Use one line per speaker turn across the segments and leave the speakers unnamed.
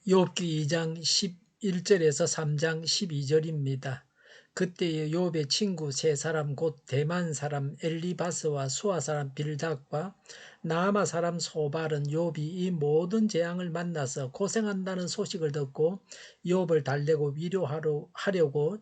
욥기 2장 11절에서 3장 12절입니다. 그때에 욥의 친구 세 사람 곧 대만 사람 엘리바스와 수아 사람 빌닷과 나아마 사람 소발은 욥이 이 모든 재앙을 만나서 고생한다는 소식을 듣고 욥을 달래고 위로하려고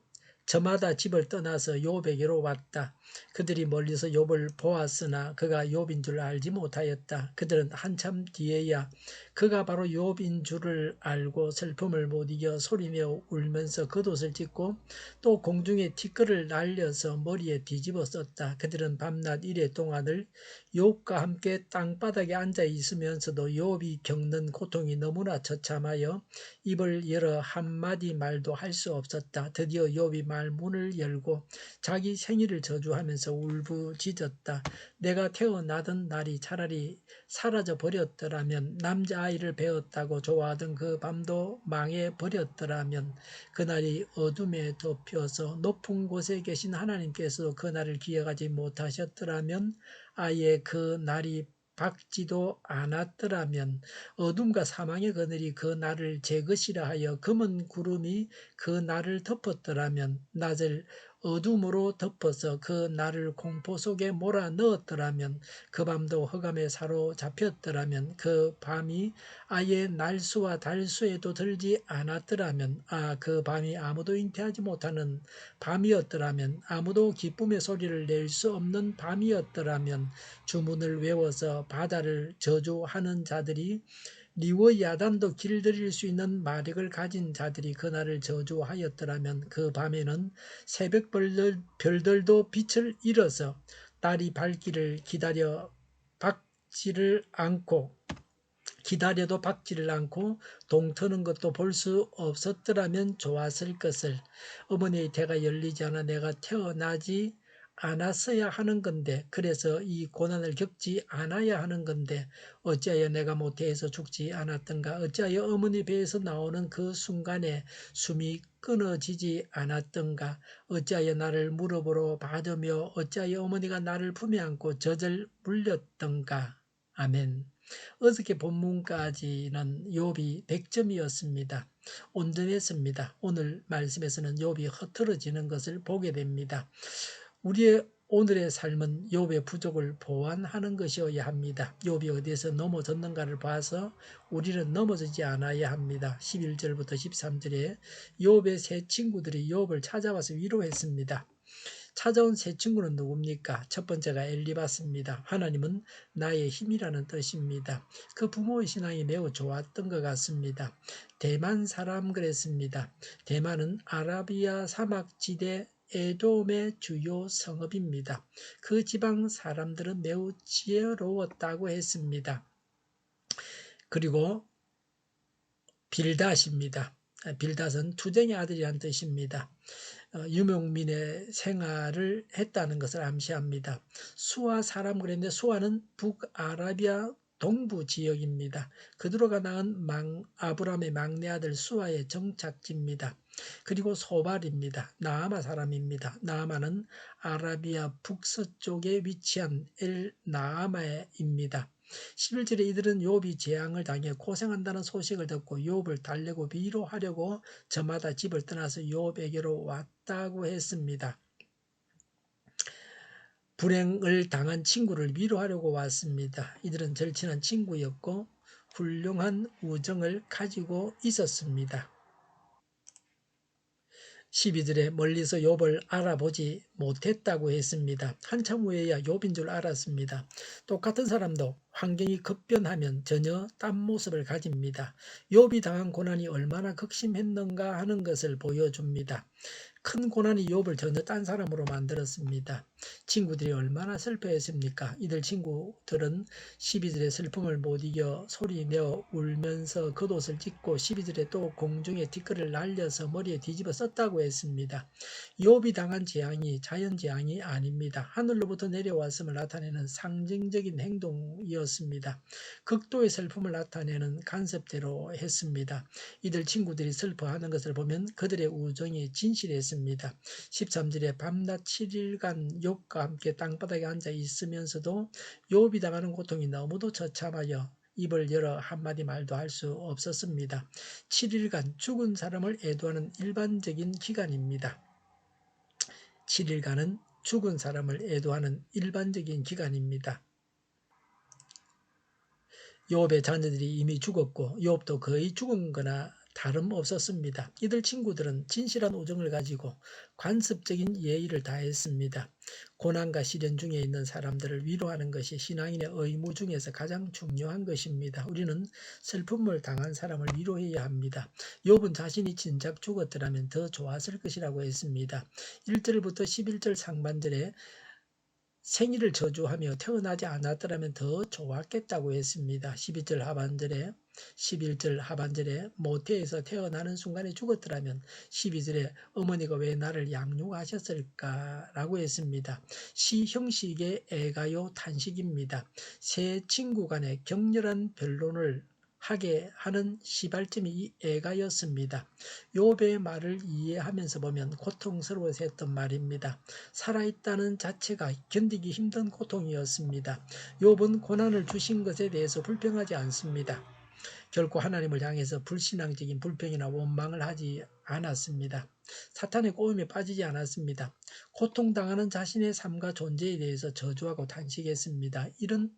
저마다 집을 떠나서 욥에게로 왔다. 그들이 멀리서 욥을 보았으나 그가 욥인 줄 알지 못하였다. 그들은 한참 뒤에야 그가 바로 욥인 줄을 알고 슬픔을 못 이겨 소리내어 울면서 겉옷을 찢고 또 공중에 티끌을 날려서 머리에 뒤집어 썼다. 그들은 밤낮 이레 동안을 욥과 함께 땅바닥에 앉아 있으면서도 욥이 겪는 고통이 너무나 처참하여 입을 열어 한마디 말도 할 수 없었다. 드디어 욥이 말문을 열고 자기 생일을 저주하면서 울부짖었다. 내가 태어나던 날이 차라리 사라져 버렸더라면, 남자아이를 배웠다고 좋아하던 그 밤도 망해 버렸더라면, 그날이 어둠에 덮여서 높은 곳에 계신 하나님께서 그날을 기억하지 못하셨더라면, 아예 그 날이 밝지도 않았더라면, 어둠과 사망의 그늘이 그 날을 제 것이라 하여 검은 구름이 그 날을 덮었더라면, 낮을 어둠으로 덮어서 그 날을 공포 속에 몰아 넣었더라면, 그 밤도 흑암에 사로잡혔더라면, 그 밤이 아예 날수와 달수에도 들지 않았더라면, 그 밤이 아무도 잉태하지 못하는 밤이었더라면, 아무도 기쁨의 소리를 낼 수 없는 밤이었더라면, 주문을 외워서 바다를 저주하는 자들이, 리워야단도 길들일 수 있는 마력을 가진 자들이 그날을 저주하였더라면, 그 밤에는 새벽 별들도 빛을 잃어서 딸이 밝기를 기다려도 밝지를 않고 동트는 것도 볼 수 없었더라면 좋았을 것을. 어머니의 태가 열리지 않아 내가 태어나지 않았어야 하는 건데, 그래서 이 고난을 겪지 않아야 하는 건데, 어찌하여 내가 모태에서 죽지 않았던가? 어찌하여 어머니 배에서 나오는 그 순간에 숨이 끊어지지 않았던가? 어찌하여 나를 무릎으로 받으며 어찌하여 어머니가 나를 품에 안고 젖을 물렸던가? 아멘. 어저께 본문까지는 욥이 100점이었습니다. 온전했습니다. 오늘 말씀에서는 욥이 흐트러지는 것을 보게 됩니다. 우리의 오늘의 삶은 욥의 부족을 보완하는 것이어야 합니다. 욥이 어디에서 넘어졌는가를 봐서 우리는 넘어지지 않아야 합니다. 11절부터 13절에 욥의 세 친구들이 욥을 찾아와서 위로했습니다. 찾아온 세 친구는 누굽니까? 첫 번째가 엘리바스입니다. 하나님은 나의 힘이라는 뜻입니다. 그 부모의 신앙이 매우 좋았던 것 같습니다. 대만 사람 그랬습니다. 대만은 아라비아 사막지대 에돔의 주요 성읍입니다. 그 지방 사람들은 매우 지혜로웠다고 했습니다. 그리고 빌닷입니다. 빌닷은 투쟁의 아들이란 뜻입니다. 유목민의 생활을 했다는 것을 암시합니다. 수아 사람 그랬는데 수아는 북아라비아 동부 지역입니다. 그들로가 낳은 아브람의 막내 아들 수아의 정착지입니다. 그리고 소발입니다. 나아마 사람입니다. 나아마는 아라비아 북서쪽에 위치한 나아마입니다. 11절에 이들은 욥이 재앙을 당해 고생한다는 소식을 듣고 욥을 달래고 위로하려고 저마다 집을 떠나서 욥에게로 왔다고 했습니다. 불행을 당한 친구를 위로하려고 왔습니다. 이들은 절친한 친구였고 훌륭한 우정을 가지고 있었습니다. 12절에 멀리서 욥을 알아보지 못했다고 했습니다. 한참 후에야 욥인 줄 알았습니다. 똑같은 사람도 환경이 급변하면 전혀 딴 모습을 가집니다. 욥이 당한 고난이 얼마나 극심했는가 하는 것을 보여줍니다. 큰 고난이 욥을 전혀 딴 사람으로 만들었습니다. 친구들이 얼마나 슬퍼했습니까? 이들 친구들은 12절의 슬픔을 못 이겨 소리내어 울면서 겉옷을 찢고 12절에 또 공중에 티끌을 날려서 머리에 뒤집어 썼다고 했습니다. 욥이 당한 재앙이 자연재앙이 아닙니다. 하늘로부터 내려왔음을 나타내는 상징적인 행동이었습니다. 극도의 슬픔을 나타내는 간섭대로 했습니다. 이들 친구들이 슬퍼하는 것을 보면 그들의 우정이 진실했습니다. 13절에 밤낮 7일간 욥과 함께 땅바닥에 앉아 있으면서도 욥이 당하는 고통이 너무도 처참하여 입을 열어 한마디 말도 할 수 없었습니다. 7일간 죽은 사람을 애도하는 일반적인 기간입니다. 7일간은 죽은 사람을 애도하는 일반적인 기간입니다. 욥의 자녀들이 이미 죽었고 욥도 거의 죽은 거나 다름없었습니다. 이들 친구들은 진실한 우정을 가지고 관습적인 예의를 다했습니다. 고난과 시련 중에 있는 사람들을 위로하는 것이 신앙인의 의무 중에서 가장 중요한 것입니다. 우리는 슬픔을 당한 사람을 위로해야 합니다. 욥은 자신이 진작 죽었더라면 더 좋았을 것이라고 했습니다. 1절부터 11절 상반절에 생일을 저주하며 태어나지 않았더라면 더 좋았겠다고 했습니다. 11절 하반절에 모태에서 태어나는 순간에 죽었더라면 12절에 어머니가 왜 나를 양육하셨을까라고 했습니다. 시 형식의 애가요 탄식입니다. 세 친구 간의 격렬한 변론을 하게 하는 시발점이 이 애가였습니다. 욥의 말을 이해하면서 보면 고통스러워서 했던 말입니다. 살아있다는 자체가 견디기 힘든 고통이었습니다. 욥은 고난을 주신 것에 대해서 불평하지 않습니다. 결코 하나님을 향해서 불신앙적인 불평이나 원망을 하지 않았습니다. 사탄의 꼬임에 빠지지 않았습니다. 고통당하는 자신의 삶과 존재에 대해서 저주하고 탄식했습니다. 이런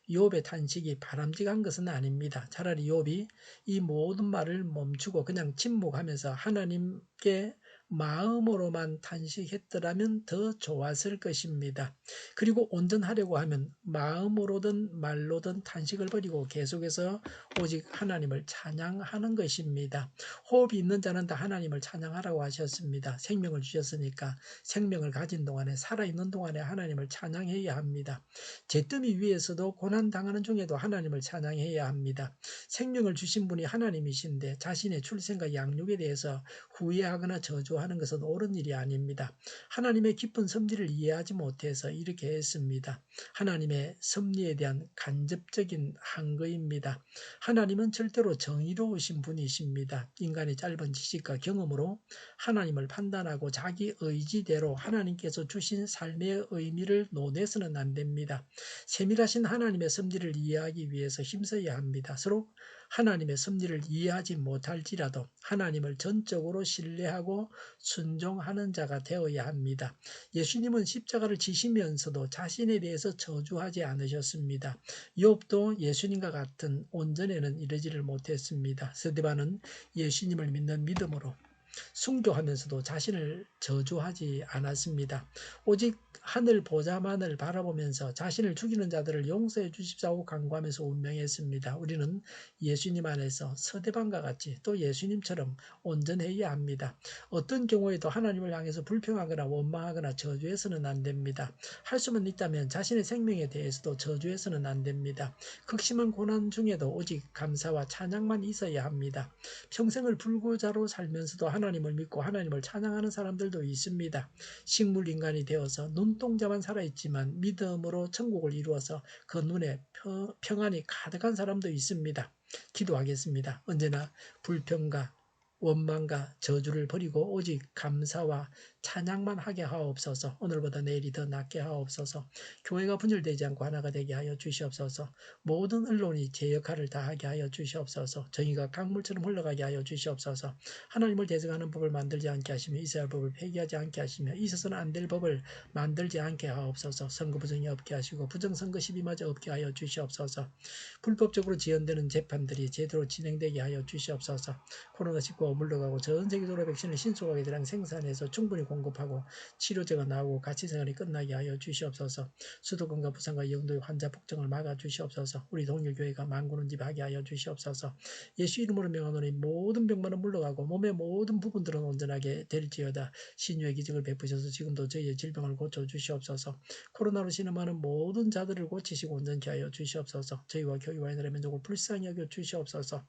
욥의 탄식이 바람직한 것은 아닙니다. 차라리 욥이 이 모든 말을 멈추고 그냥 침묵하면서 하나님께 마음으로만 탄식했더라면 더 좋았을 것입니다. 그리고 온전하려고 하면 마음으로든 말로든 탄식을 버리고 계속해서 오직 하나님을 찬양하는 것입니다. 호흡이 있는 자는 다 하나님을 찬양하라고 하셨습니다. 생명을 주셨으니까 생명을 가진 동안에 살아있는 동안에 하나님을 찬양해야 합니다. 잿더미 위에서도 고난당하는 중에도 하나님을 찬양해야 합니다. 생명을 주신 분이 하나님이신데 자신의 출생과 양육에 대해서 후회하거나 저주하는 것은 옳은 일이 아닙니다. 하나님의 깊은 섭리를 이해하지 못해서 이렇게 했습니다. 하나님의 섭리에 대한 간접적인 한거입니다. 하나님은 절대로 정의로우신 분이십니다. 인간의 짧은 지식과 경험으로 하나님을 판단하고 자기 의지대로 하나님께서 주신 삶의 의미를 논해서는 안 됩니다. 세밀하신 하나님의 섭리를 이해하기 위해서 힘써야 합니다. 서로 하나님의 섭리를 이해하지 못할지라도 하나님을 전적으로 신뢰하고 순종하는 자가 되어야 합니다. 예수님은 십자가를 지시면서도 자신에 대해서 저주하지 않으셨습니다. 욥도 예수님과 같은 온전에는 이르지를 못했습니다. 스데반은 예수님을 믿는 믿음으로 순교하면서도 자신을 저주하지 않았습니다. 오직 하늘 보좌만을 바라보면서 자신을 죽이는 자들을 용서해 주십사고 간구하면서 운명했습니다. 우리는 예수님 안에서 서대반과 같이 또 예수님처럼 온전해야 합니다. 어떤 경우에도 하나님을 향해서 불평하거나 원망하거나 저주해서는 안 됩니다. 할 수만 있다면 자신의 생명에 대해서도 저주해서는 안 됩니다. 극심한 고난 중에도 오직 감사와 찬양만 있어야 합니다. 평생을 불구자로 살면서도 하나님을 믿고 하나님을 찬양하는 사람들도 있습니다. 식물인간이 되어서 눈동자만 살아있지만 믿음으로 천국을 이루어서 그 눈에 평안이 가득한 사람도 있습니다. 기도하겠습니다. 언제나 불평과 원망과 저주를 버리고 오직 감사와 찬양만 하게 하옵소서. 오늘보다 내일이 더 낫게 하옵소서. 교회가 분열되지 않고 하나가 되게 하여 주시옵소서. 모든 언론이 제 역할을 다하게 하여 주시옵소서. 정의가 강물처럼 흘러가게 하여 주시옵소서. 하나님을 대적하는 법을 만들지 않게 하시며 이스라엘 법을 폐기하지 않게 하시며 있어서는 안 될 법을 만들지 않게 하옵소서. 선거 부정이 없게 하시고 부정선거 시비마저 없게 하여 주시옵소서. 불법적으로 지연되는 재판들이 제대로 진행되게 하여 주시옵소서. 코로나19가 물러가고 전 세계적으로 백신을 신속하게 대량 생산해서 충분히 공급하고 치료제가 나오고 가치생활이 끝나게 하여 주시옵소서. 수도권과 부산과 영도의 환자 폭증을 막아 주시옵소서. 우리 동일교회가 만군을 지배하게 하여 주시옵소서. 예수 이름으로 명하노니 모든 병만은 물러가고 몸의 모든 부분들은 온전하게 될지어다. 신유의 기적을 베푸셔서 지금도 저희의 질병을 고쳐 주시옵소서. 코로나로 신음하는 모든 자들을 고치시고 온전케 하여 주시옵소서. 저희와 교회와 이들의 민족을 불쌍히 여겨 주시옵소서.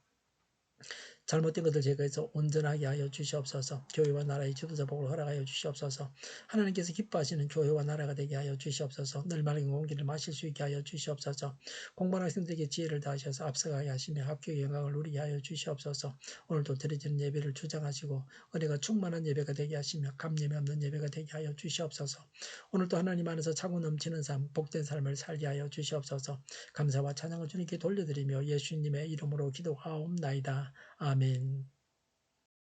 잘못된 것을 제거해서 온전하게 하여 주시옵소서. 교회와 나라의 지도자 복을 허락하여 주시옵소서. 하나님께서 기뻐하시는 교회와 나라가 되게 하여 주시옵소서. 늘 맑은 공기를 마실 수 있게 하여 주시옵소서. 공부하는 학생들에게 지혜를 다하셔서 앞서가게 하시며 합격의 영광을 누리게 하여 주시옵소서. 오늘도 드려지는 예배를 주장하시고 은혜가 충만한 예배가 되게 하시며 감염이 없는 예배가 되게 하여 주시옵소서. 오늘도 하나님 안에서 차고 넘치는 삶, 복된 삶을 살게 하여 주시옵소서. 감사와 찬양을 주님께 돌려드리며 예수님의 이름으로 기도하옵나이다. 아멘.